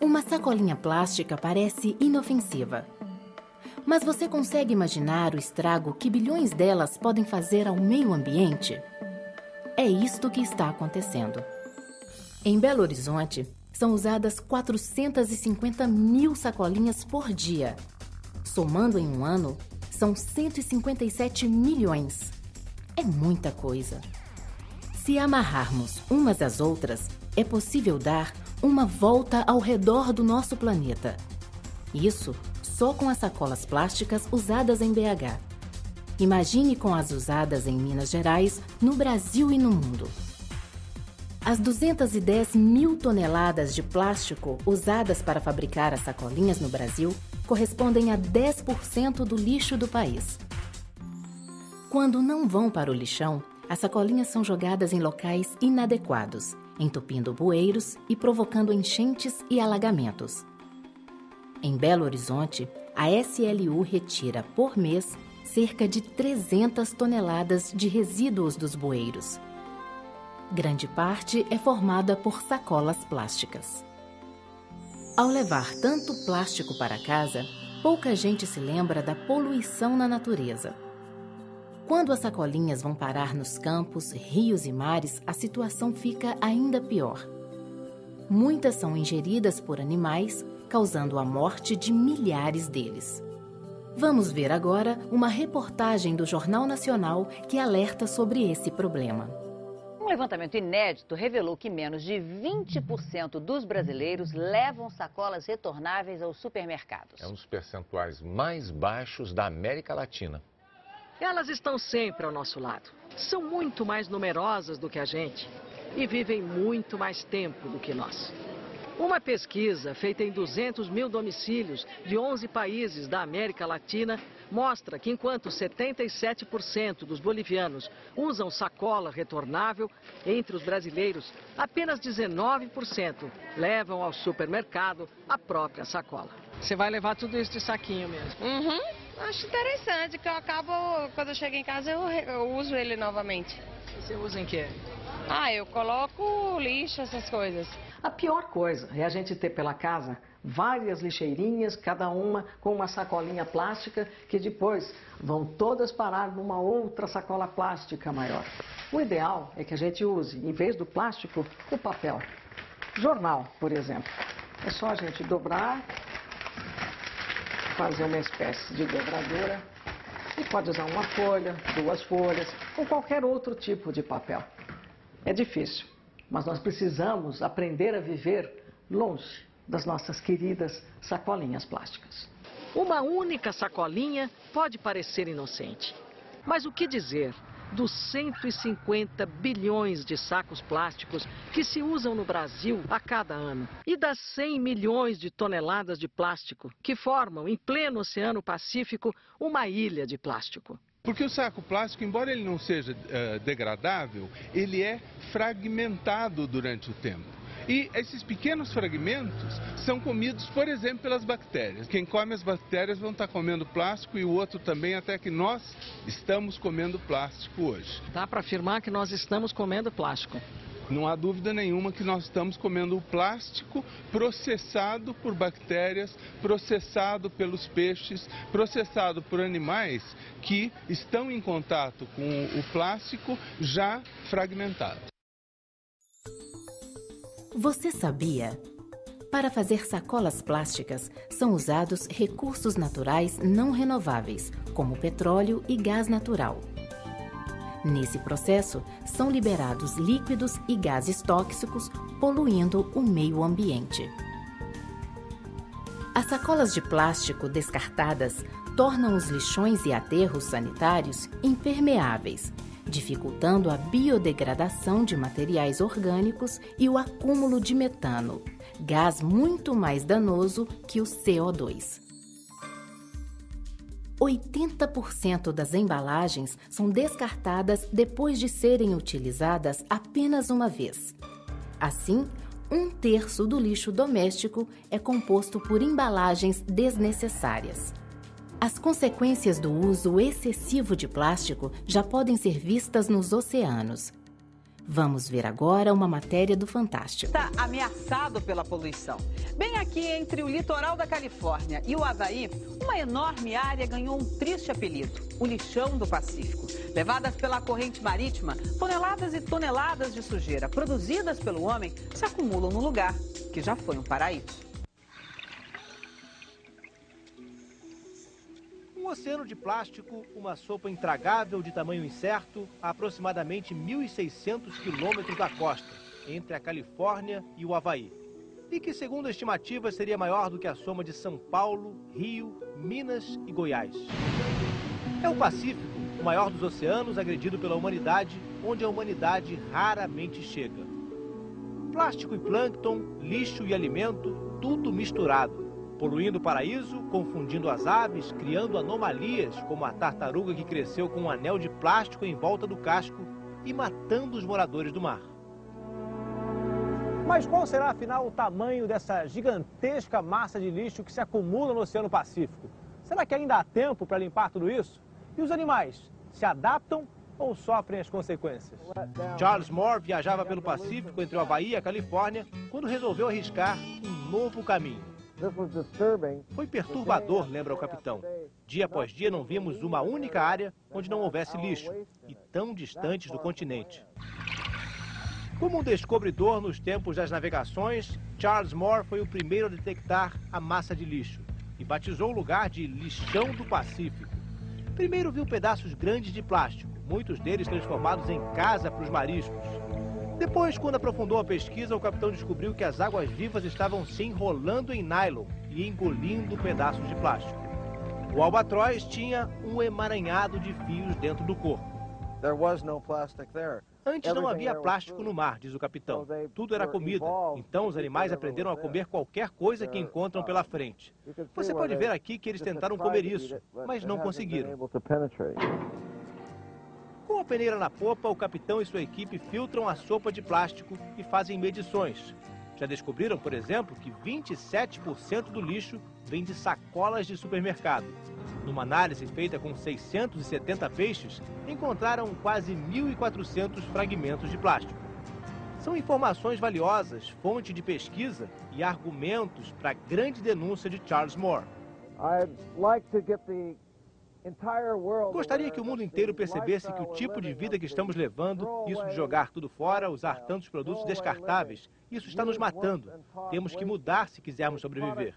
Uma sacolinha plástica parece inofensiva. Mas você consegue imaginar o estrago que bilhões delas podem fazer ao meio ambiente? É isto que está acontecendo. Em Belo Horizonte, são usadas 450 mil sacolinhas por dia. Somando em um ano, são 157 milhões. É muita coisa. Se amarrarmos umas às outras, é possível dar uma volta ao redor do nosso planeta. Isso só com as sacolas plásticas usadas em BH. Imagine com as usadas em Minas Gerais, no Brasil e no mundo. As 210 mil toneladas de plástico usadas para fabricar as sacolinhas no Brasil correspondem a 10% do lixo do país. Quando não vão para o lixão, as sacolinhas são jogadas em locais inadequados, entupindo bueiros e provocando enchentes e alagamentos. Em Belo Horizonte, a SLU retira, por mês, cerca de 300 toneladas de resíduos dos bueiros. Grande parte é formada por sacolas plásticas. Ao levar tanto plástico para casa, pouca gente se lembra da poluição na natureza. Quando as sacolinhas vão parar nos campos, rios e mares, a situação fica ainda pior. Muitas são ingeridas por animais, causando a morte de milhares deles. Vamos ver agora uma reportagem do Jornal Nacional que alerta sobre esse problema. Um levantamento inédito revelou que menos de 20% dos brasileiros levam sacolas retornáveis aos supermercados. É um dos percentuais mais baixos da América Latina. Elas estão sempre ao nosso lado. São muito mais numerosas do que a gente e vivem muito mais tempo do que nós. Uma pesquisa feita em 200 mil domicílios de 11 países da América Latina mostra que enquanto 77% dos bolivianos usam sacola retornável, entre os brasileiros, apenas 19% levam ao supermercado a própria sacola. Você vai levar tudo isso de saquinho mesmo? Acho interessante, que eu acabo, quando eu chego em casa, eu uso ele novamente. Você usa em quê? Eu coloco lixo, essas coisas. A pior coisa é a gente ter pela casa várias lixeirinhas, cada uma com uma sacolinha plástica, que depois vão todas parar numa outra sacola plástica maior. O ideal é que a gente use, em vez do plástico, o papel. Jornal, por exemplo. É só a gente dobrar, fazer uma espécie de dobradura e pode usar uma folha, 2 folhas ou qualquer outro tipo de papel. É difícil, mas nós precisamos aprender a viver longe das nossas queridas sacolinhas plásticas. Uma única sacolinha pode parecer inocente, mas o que dizer dos 150 bilhões de sacos plásticos que se usam no Brasil a cada ano e das 100 milhões de toneladas de plástico que formam, em pleno Oceano Pacífico, uma ilha de plástico? Porque o saco plástico, embora ele não seja degradável, ele é fragmentado durante o tempo. E esses pequenos fragmentos são comidos, por exemplo, pelas bactérias. Quem come as bactérias vão estar comendo plástico e o outro também, até que nós estamos comendo plástico hoje. Dá para afirmar que nós estamos comendo plástico? Não há dúvida nenhuma que nós estamos comendo o plástico processado por bactérias, processado pelos peixes, processado por animais que estão em contato com o plástico já fragmentado. Você sabia? Para fazer sacolas plásticas, são usados recursos naturais não renováveis, como petróleo e gás natural. Nesse processo, são liberados líquidos e gases tóxicos, poluindo o meio ambiente. As sacolas de plástico descartadas tornam os lixões e aterros sanitários impermeáveis, dificultando a biodegradação de materiais orgânicos e o acúmulo de metano, gás muito mais danoso que o CO2. 80% das embalagens são descartadas depois de serem utilizadas apenas uma vez. Assim, 1/3 do lixo doméstico é composto por embalagens desnecessárias. As consequências do uso excessivo de plástico já podem ser vistas nos oceanos. Vamos ver agora uma matéria do Fantástico. Está ameaçado pela poluição. Bem aqui entre o litoral da Califórnia e o Havaí, uma enorme área ganhou um triste apelido, o lixão do Pacífico. Levadas pela corrente marítima, toneladas e toneladas de sujeira produzidas pelo homem se acumulam no lugar que já foi um paraíso. Um oceano de plástico, uma sopa intragável de tamanho incerto, a aproximadamente 1.600 quilômetros da costa, entre a Califórnia e o Havaí. E que, segundo estimativas, seria maior do que a soma de São Paulo, Rio, Minas e Goiás. É o Pacífico, o maior dos oceanos agredido pela humanidade, onde a humanidade raramente chega. Plástico e plâncton, lixo e alimento, tudo misturado. Poluindo o paraíso, confundindo as aves, criando anomalias, como a tartaruga que cresceu com um anel de plástico em volta do casco e matando os moradores do mar. Mas qual será, afinal, o tamanho dessa gigantesca massa de lixo que se acumula no Oceano Pacífico? Será que ainda há tempo para limpar tudo isso? E os animais se adaptam ou sofrem as consequências? Charles Moore viajava pelo Pacífico entre o Havaí e a Califórnia quando resolveu arriscar um novo caminho. Foi perturbador, lembra o capitão. Dia após dia não vimos uma única área onde não houvesse lixo, e tão distantes do continente. Como um descobridor nos tempos das navegações, Charles Moore foi o primeiro a detectar a massa de lixo e batizou o lugar de Lixão do Pacífico. Primeiro viu pedaços grandes de plástico, muitos deles transformados em casa para os mariscos. Depois, quando aprofundou a pesquisa, o capitão descobriu que as águas-vivas estavam se enrolando em nylon e engolindo pedaços de plástico. O albatroz tinha um emaranhado de fios dentro do corpo. Antes não havia plástico no mar, diz o capitão. Tudo era comida, então os animais aprenderam a comer qualquer coisa que encontram pela frente. Você pode ver aqui que eles tentaram comer isso, mas não conseguiram. Com a peneira na popa, o capitão e sua equipe filtram a sopa de plástico e fazem medições. Já descobriram, por exemplo, que 27% do lixo vem de sacolas de supermercado. Numa análise feita com 670 peixes, encontraram quase 1.400 fragmentos de plástico. São informações valiosas, fonte de pesquisa e argumentos para a grande denúncia de Charles Moore. Gostaria que o mundo inteiro percebesse que o tipo de vida que estamos levando, isso de jogar tudo fora, usar tantos produtos descartáveis, isso está nos matando. Temos que mudar se quisermos sobreviver.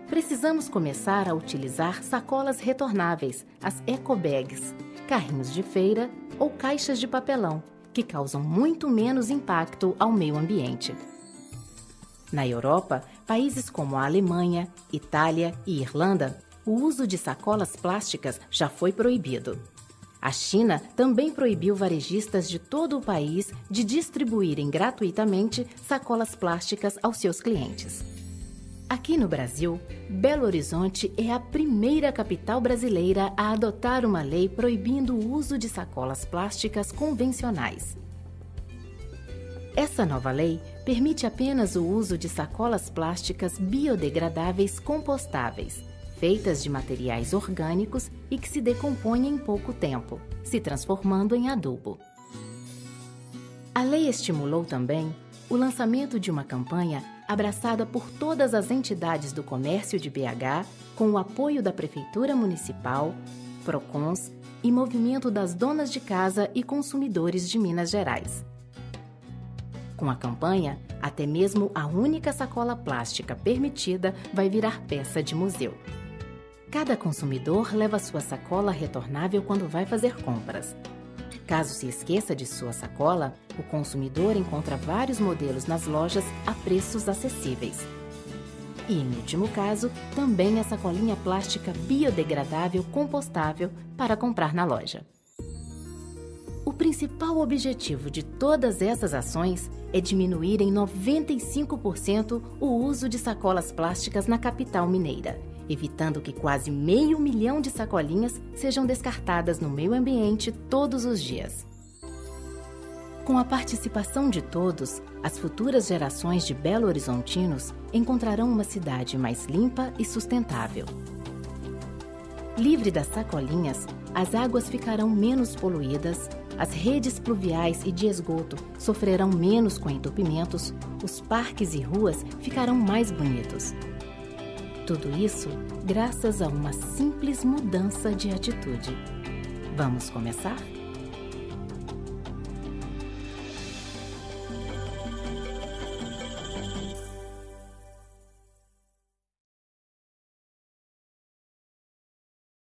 Precisamos começar a utilizar sacolas retornáveis, as ecobags, carrinhos de feira ou caixas de papelão, que causam muito menos impacto ao meio ambiente. Na Europa, países como a Alemanha, Itália e Irlanda, o uso de sacolas plásticas já foi proibido. A China também proibiu varejistas de todo o país de distribuírem gratuitamente sacolas plásticas aos seus clientes. Aqui no Brasil, Belo Horizonte é a primeira capital brasileira a adotar uma lei proibindo o uso de sacolas plásticas convencionais. Essa nova lei permite apenas o uso de sacolas plásticas biodegradáveis compostáveis, feitas de materiais orgânicos e que se decompõem em pouco tempo, se transformando em adubo. A lei estimulou também o lançamento de uma campanha abraçada por todas as entidades do comércio de BH, com o apoio da Prefeitura Municipal, PROCONs e Movimento das Donas de Casa e Consumidores de Minas Gerais. Com a campanha, até mesmo a única sacola plástica permitida vai virar peça de museu. Cada consumidor leva sua sacola retornável quando vai fazer compras. Caso se esqueça de sua sacola, o consumidor encontra vários modelos nas lojas a preços acessíveis. E, em último caso, também a sacolinha plástica biodegradável compostável para comprar na loja. O principal objetivo de todas essas ações é diminuir em 95% o uso de sacolas plásticas na capital mineira, evitando que quase 500 mil de sacolinhas sejam descartadas no meio ambiente todos os dias. Com a participação de todos, as futuras gerações de belo-horizontinos encontrarão uma cidade mais limpa e sustentável. Livre das sacolinhas, as águas ficarão menos poluídas, as redes pluviais e de esgoto sofrerão menos com entupimentos, os parques e ruas ficarão mais bonitos. Tudo isso graças a uma simples mudança de atitude. Vamos começar?